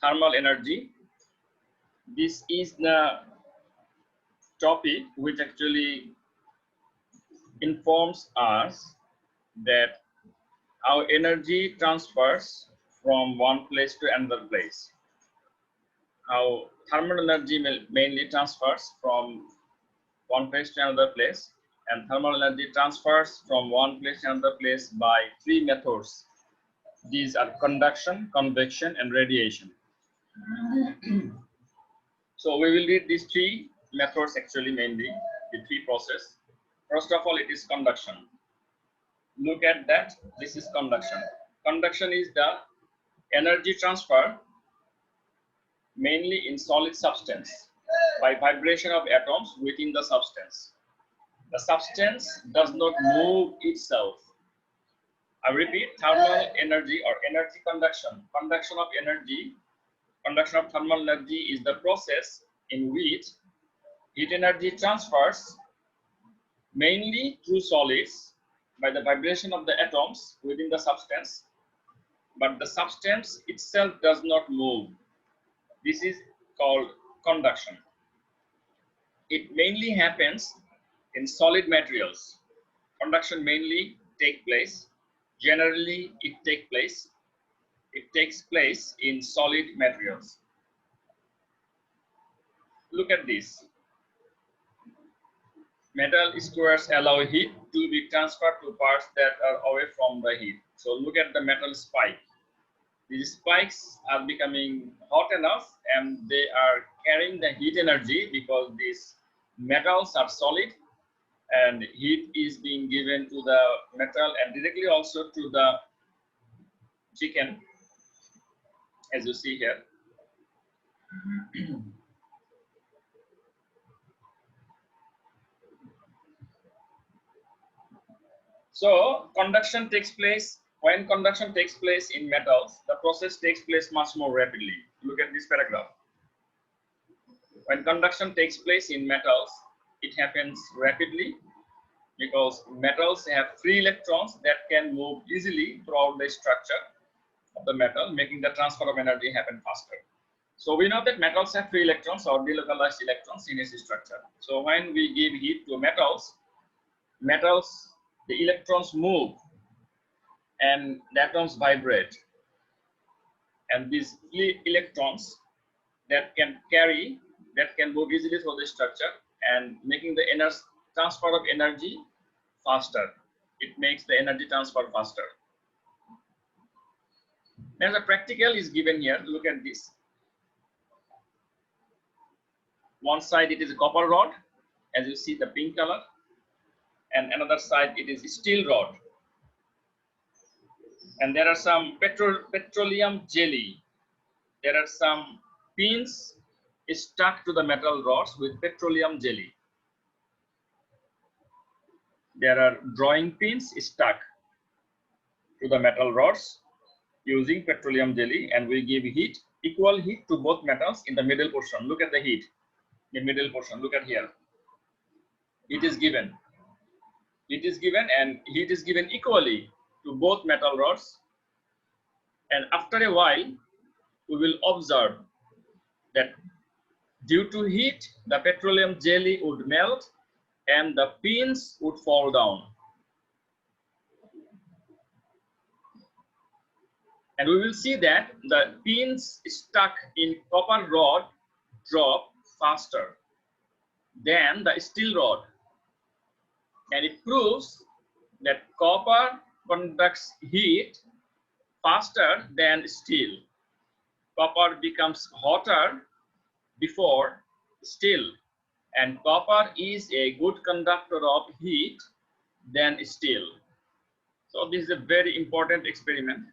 thermal energy. This is the topic which actually informs us that how energy transfers from one place to another place. How thermal energy mainly transfers from one place to another place, and thermal energy transfers from one place to another place by three methods. These are conduction, convection, and radiation. So we will read these three methods actually, mainly the three processes. First of all, it is conduction. Look at that. This is conduction. Conduction is the energy transfer mainly in solid substance by vibration of atoms within the substance. The substance does not move itself. I repeat, thermal energy or energy conduction. Conduction of energy, conduction of thermal energy is the process in which heat energy transfers mainly through solids by the vibration of the atoms within the substance, but the substance itself does not move. This is called conduction. It mainly happens in solid materials. Conduction mainly generally it takes place in solid materials. Look at this. Metal squares allow heat to be transferred to parts that are away from the heat. So look at the metal spike. These spikes are becoming hot enough and they are carrying the heat energy because these metals are solid and heat is being given to the metal and directly also to the chicken, as you see here. So conduction takes place. When conduction takes place in metals, the process takes place much more rapidly. Look at this paragraph. When conduction takes place in metals, it happens rapidly because metals have free electrons that can move easily throughout the structure of the metal, making the transfer of energy happen faster. So we know that metals have free electrons or delocalized electrons in its structure. So when we give heat to metals, the electrons move and the atoms vibrate. And these free electrons that can move easily through the structure and making the transfer of energy faster. It makes the energy transfer faster. Now the practical is given here. Look at this. One side it is a copper rod, as you see the pink color, and another side it is steel rod. And there are some petroleum jelly. There are some pins stuck to the metal rods with petroleum jelly. There are drawing pins stuck to the metal rods using petroleum jelly, and we give heat, equal heat to both metals in the middle portion. Look at the heat, the middle portion. Look at here. It is given. It is given and heat is given equally to both metal rods. And after a while, we will observe that due to heat, the petroleum jelly would melt and the pins would fall down. And we will see that the pins stuck in copper rod drop faster than the steel rod. And it proves that copper conducts heat faster than steel. Copper becomes hotter before steel, and copper is a good conductor of heat than steel. So this is a very important experiment.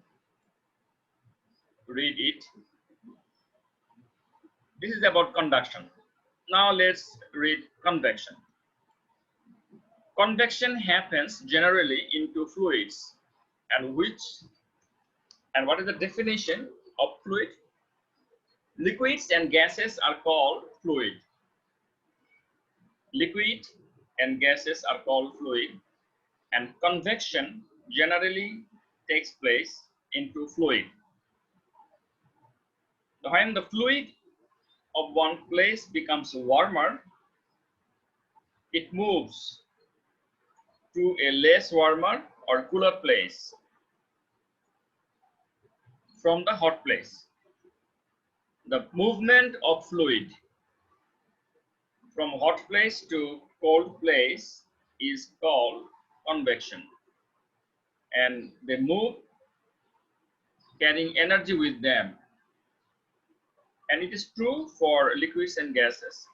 Read it. This is about conduction. Now let's read convection. Convection happens generally into fluids, and what is the definition of fluid? Liquids and gases are called fluid. Liquid and gases are called fluid, and convection generally takes place into fluid. When the fluid of one place becomes warmer, it moves to a less warmer or cooler place from the hot place. The movement of fluid from hot place to cold place is called convection, and they move carrying energy with them. And it is true for liquids and gases.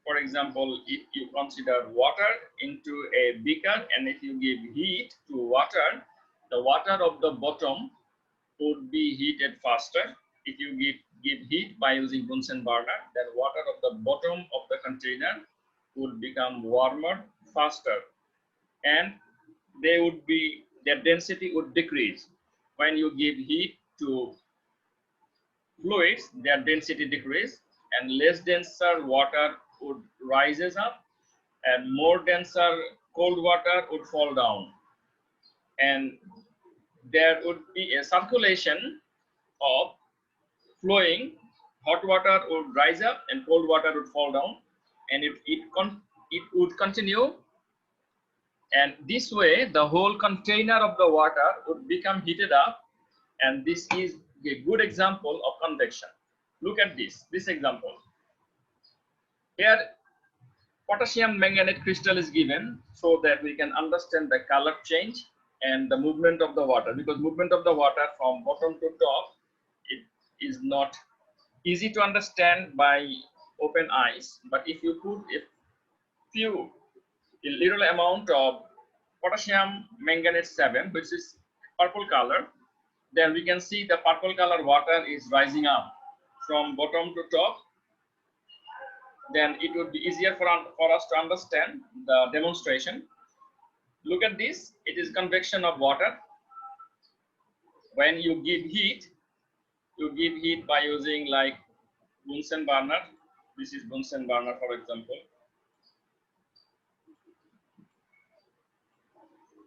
For example, if you consider water into a beaker and if you give heat to water, the water of the bottom would be heated faster. If you give heat by using Bunsen burner, then water of the bottom of the container would become warmer faster, and their density would decrease. When you give heat to fluids, their density decrease, and less denser water would rises up, and more denser cold water would fall down, and there would be a circulation of flowing. Hot water would rise up and cold water would fall down, and it would continue, and this way the whole container of the water would become heated up, and this is a good example of convection. Look at this example. Here potassium manganate crystal is given so that we can understand the color change and the movement of the water, because movement of the water from bottom to top, it is not easy to understand by open eyes. But if you put a little amount of potassium manganate 7, which is purple color, then we can see the purple color water is rising up from bottom to top. Then it would be easier for us to understand the demonstration. Look at this, it is convection of water. When you give heat by using like Bunsen burner. This is Bunsen burner, for example.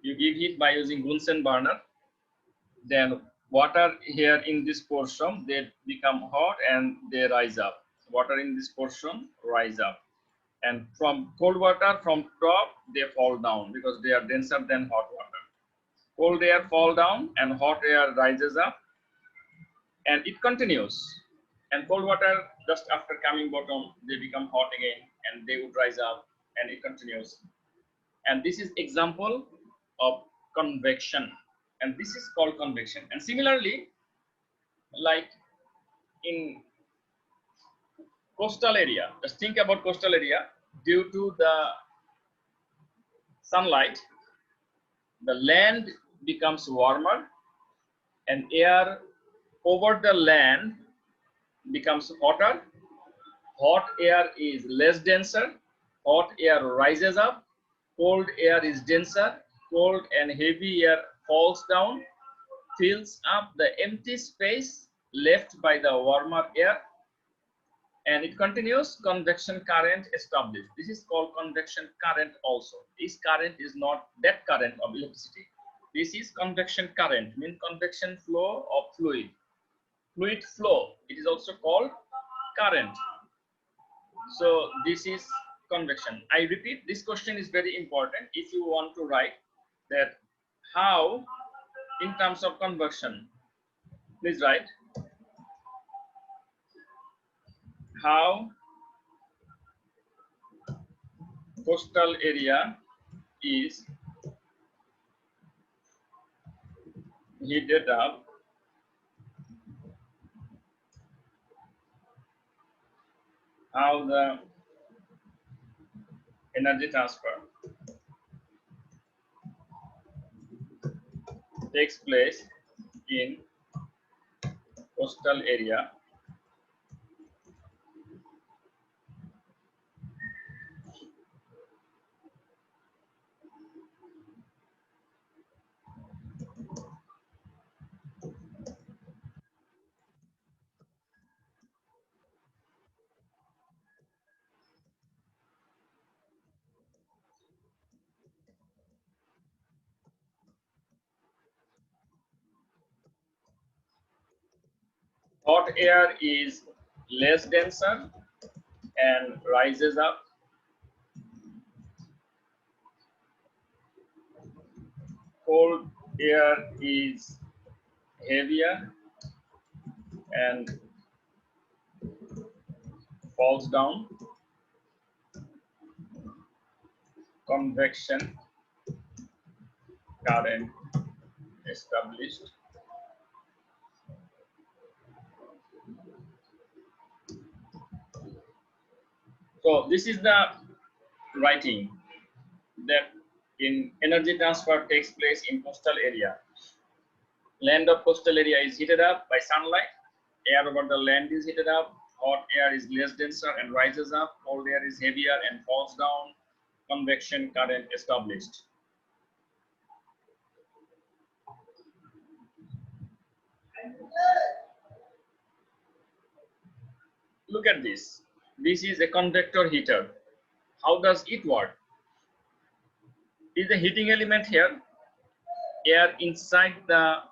You give heat by using Bunsen burner, then water here in this portion, they become hot and they rise up. Water in this portion rise up, and from cold water from top they fall down because they are denser than hot water. Cold air fall down and hot air rises up, and it continues. And cold water, just after coming bottom, they become hot again and they would rise up, and it continues. And this is example of convection, and this is called convection. And similarly, like in coastal area, just think about coastal area, due to the sunlight, the land becomes warmer and air over the land becomes hotter. Hot air is less denser, hot air rises up, cold air is denser, cold and heavy air falls down, fills up the empty space left by the warmer air, and it continues. Convection current established. This is called convection current also. This current is not that current of electricity. This is convection current, means convection flow of fluid. Fluid flow, it is also called current. So this is convection. I repeat, this question is very important if you want to write that how in terms of convection. Please write how coastal area is heated up how the energy transfer takes place in coastal area hot air is less denser and rises up. Cold air is heavier and falls down. Convection current established. So this is the writing that in energy transfer takes place in coastal area. Land of coastal area is heated up by sunlight. Air over the land is heated up. Hot air is less denser and rises up. Cold air is heavier and falls down. Convection current established. Look at this. This is a convector heater. How does it work? Is the heating element here? Air inside the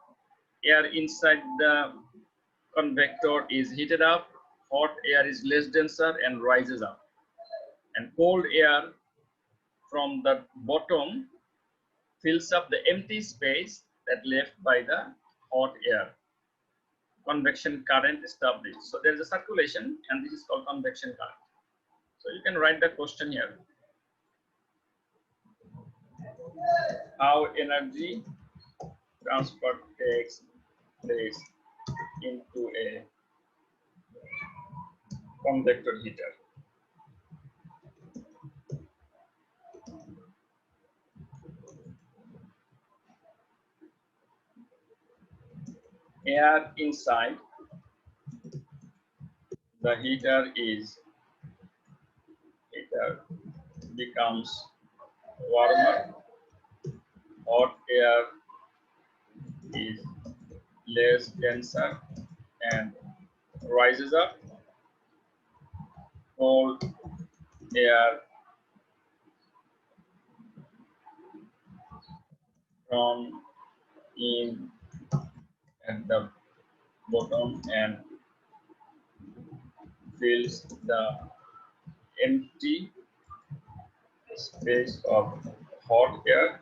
convector is heated up. Hot air is less denser and rises up. And cold air from the bottom fills up the empty space that left by the hot air. Convection current established. So there is a circulation and this is called convection current. So you can write the question here. How energy transfer takes place into a convector heater. Air inside the heater becomes warmer. Hot air is less denser and rises up. Cold air from in at the bottom and fills the empty space of hot air.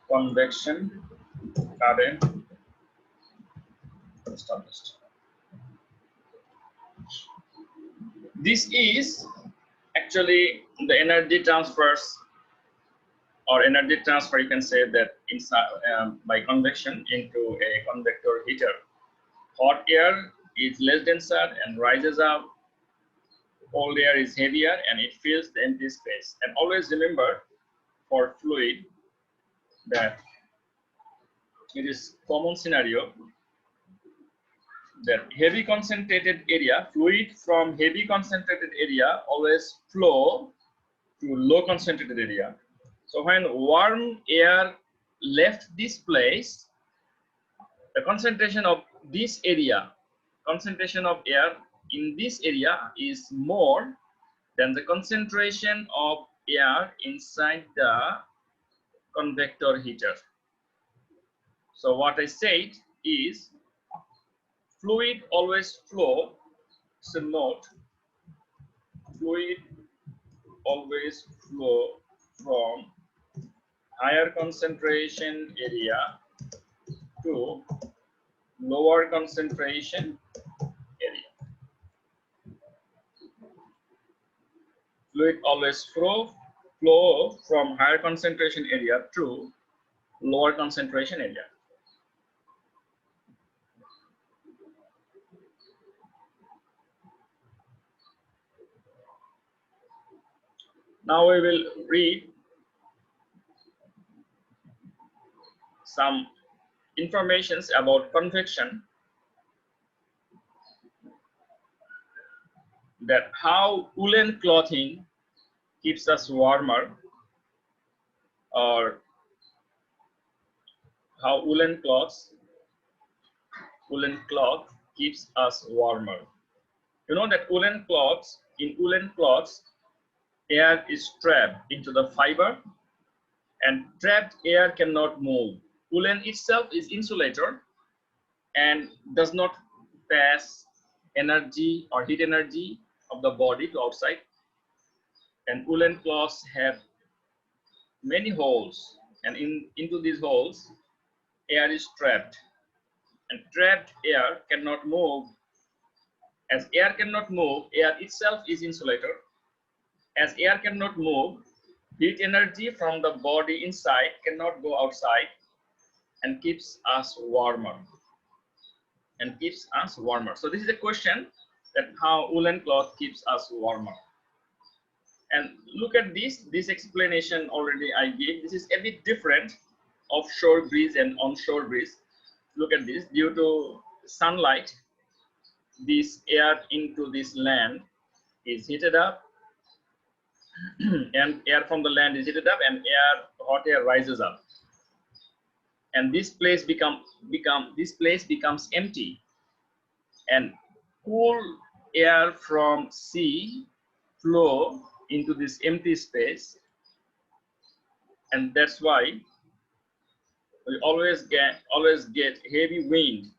Convection current established. This is actually the energy transfers or energy transfer, you can say that inside by convection into a convector heater. Hot air is less denser and rises up. Cold air is heavier and it fills the empty space. And always remember for fluid that it is common scenario that heavy concentrated area, fluid from heavy concentrated area always flow to low concentrated area. So when warm air left this place, the concentration of this area, concentration of air in this area is more than the concentration of air inside the convector heater. So what I said is fluid always flow, so note, fluid always flow from higher concentration area to lower concentration area. Fluid always flow from higher concentration area to lower concentration area. Now we will read some informations about convection, that how woolen clothing keeps us warmer, or how woolen cloth keeps us warmer. You know that in woolen cloths, air is trapped into the fiber and trapped air cannot move. Woolen itself is insulator and does not pass energy or heat energy of the body to outside. And woolen cloths have many holes, and into these holes air is trapped, and trapped air cannot move. As air cannot move, air itself is insulator. As air cannot move, heat energy from the body inside cannot go outside and keeps us warmer. So this is a question that how woolen cloth keeps us warmer. And look at this explanation already I gave. This is a bit different, offshore breeze and onshore breeze. Look at this. Due to sunlight, this air into this land is heated up, and air from the land is heated up, and hot air rises up, and this place becomes empty, and cool air from sea flow into this empty space, and that's why we always get heavy wind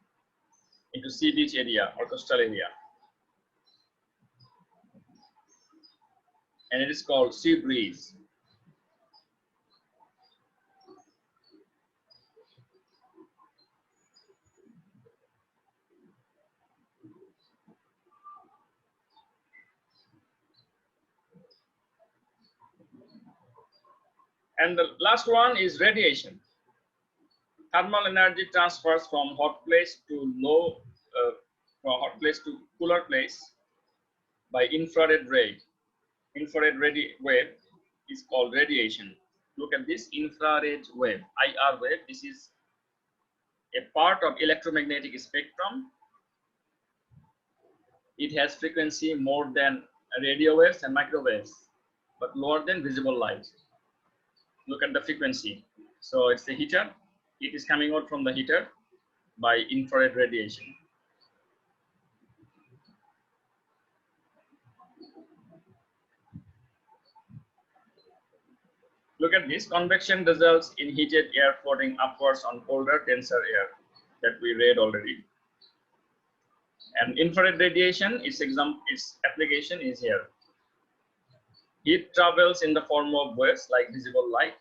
into sea beach area or coastal area, and it is called sea breeze. And the last one is radiation. Thermal energy transfers from hot place to cooler place by infrared ray. Infrared wave is called radiation. Look at this infrared wave, IR wave. This is a part of electromagnetic spectrum. It has frequency more than radio waves and microwaves, but lower than visible light. Look at the frequency. So it's the heater. It is coming out from the heater by infrared radiation. Look at this. Convection results in heated air floating upwards on colder, denser air that we read already. And infrared radiation, its application is here. Heat travels in the form of waves like visible light.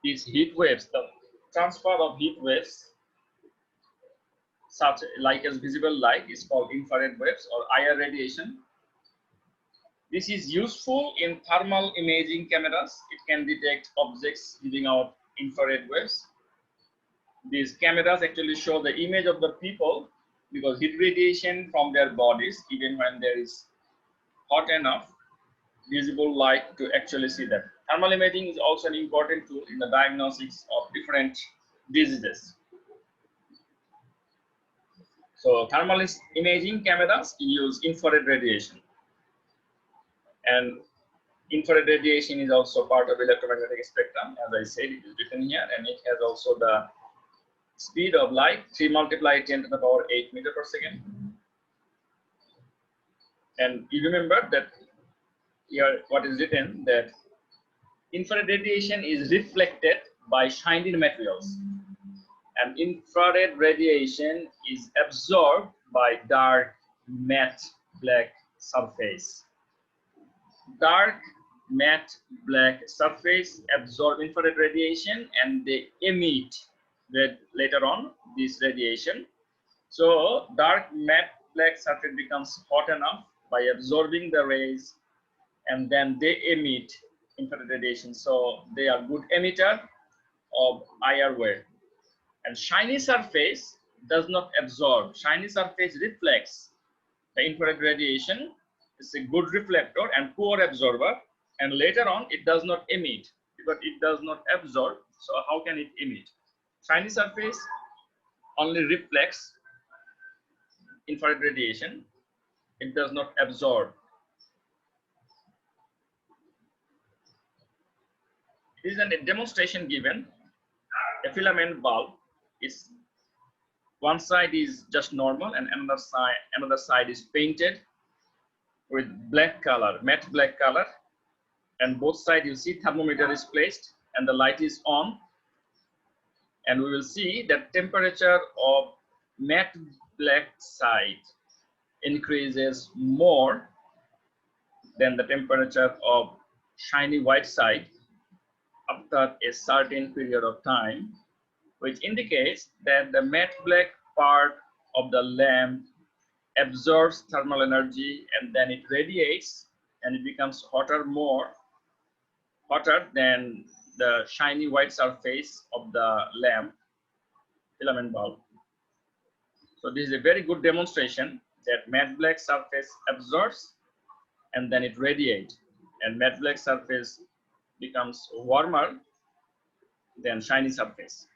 These heat waves, the transfer of heat waves, such like as visible light, is called infrared waves or IR radiation. This is useful in thermal imaging cameras. It can detect objects giving out infrared waves. These cameras actually show the image of the people because heat radiation from their bodies, even when there is hot enough visible light to actually see them. Thermal imaging is also an important tool in the diagnosis of different diseases. So thermal imaging cameras use infrared radiation, and infrared radiation is also part of electromagnetic spectrum. As I said, it is written here, and it has also the speed of light 3 multiplied 10 to the power 8 meter per second. And you remember that here what is written, that infrared radiation is reflected by shiny materials, and infrared radiation is absorbed by dark matte black surface. Dark matte black surface absorb infrared radiation, and they emit later on this radiation. So dark matte black surface becomes hot enough by absorbing the rays, and then they emit infrared radiation. So they are good emitter of IR wave. And shiny surface does not absorb. Shiny surface reflects the infrared radiation. It's a good reflector and poor absorber. And later on, it does not emit because it does not absorb. So how can it emit? Shiny surface only reflects infrared radiation. It does not absorb. This is a demonstration given. A filament bulb is one side is just normal, and another side is painted with black color, matte black color, and both sides you see thermometer is placed and the light is on, and we will see that temperature of matte black side increases more than the temperature of shiny white side after a certain period of time, which indicates that the matte black part of the lamp absorbs thermal energy and then it radiates and it becomes hotter than the shiny white surface of the lamp filament bulb. So this is a very good demonstration that matte black surface absorbs and then it radiates, and matte black surface becomes warmer than shiny surface.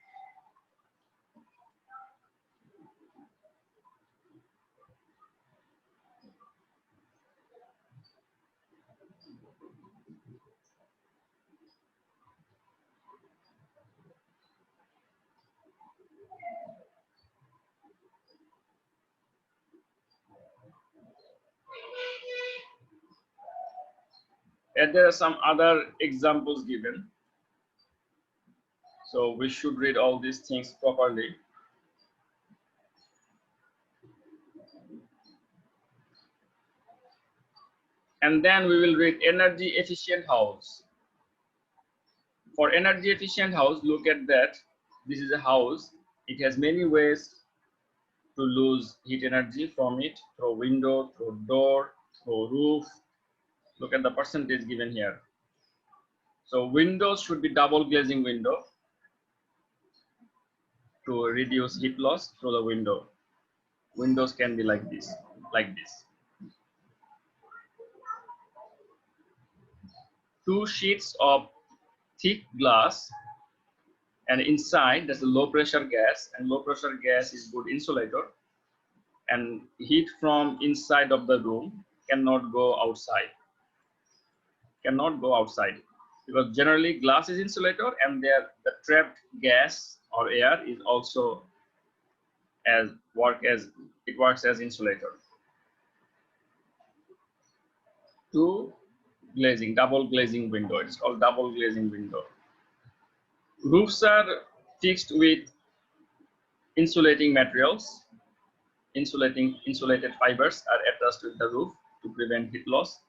And there are some other examples given. So we should read all these things properly. And then we will read energy efficient house. For energy efficient house, look at that. This is a house. It has many ways to lose heat energy from it, through window, through door, through roof. Look at the percentage given here. So windows should be double glazing window to reduce heat loss through the window. Windows can be like this, like this. 2 sheets of thick glass, and inside there's a low pressure gas, and low pressure gas is good insulator, and heat from inside of the room cannot go outside. Because generally glass is insulator and the trapped gas or air is also works as insulator. 2 glazing, double glazing window. It's called double glazing window. Roofs are fixed with insulating materials. Insulated fibers are attached with the roof to prevent heat loss.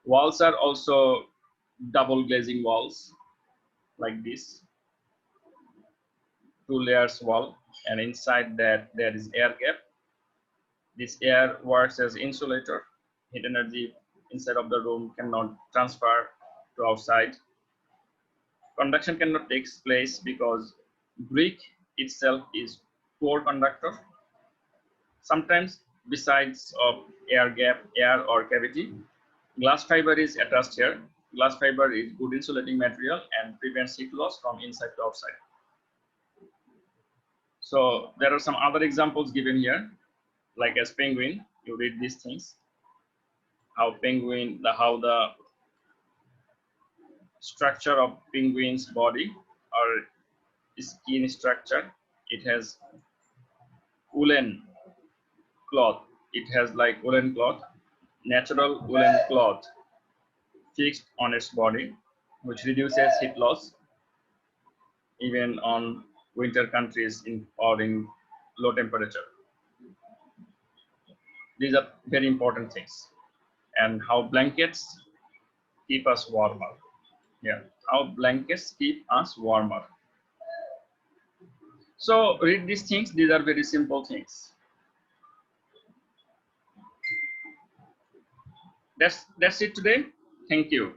Walls are also double glazing walls like this. 2 layers wall, and inside that there is air gap. This air works as insulator. Heat energy inside of the room cannot transfer to outside. Conduction cannot take place because brick itself is poor conductor. Sometimes besides of air gap, air or cavity, glass fiber is attached here. Glass fiber is good insulating material and prevents heat loss from inside to outside. So there are some other examples given here, like as penguin. You read these things. How the structure of penguin's body or skin structure. It has woolen cloth. It has like woolen cloth, natural woolen cloth fixed on its body, which reduces heat loss even on winter countries or in low temperature. These are very important things. And how blankets keep us warmer. Yeah, how blankets keep us warmer. So read these things. These are very simple things. That's it today. Thank you.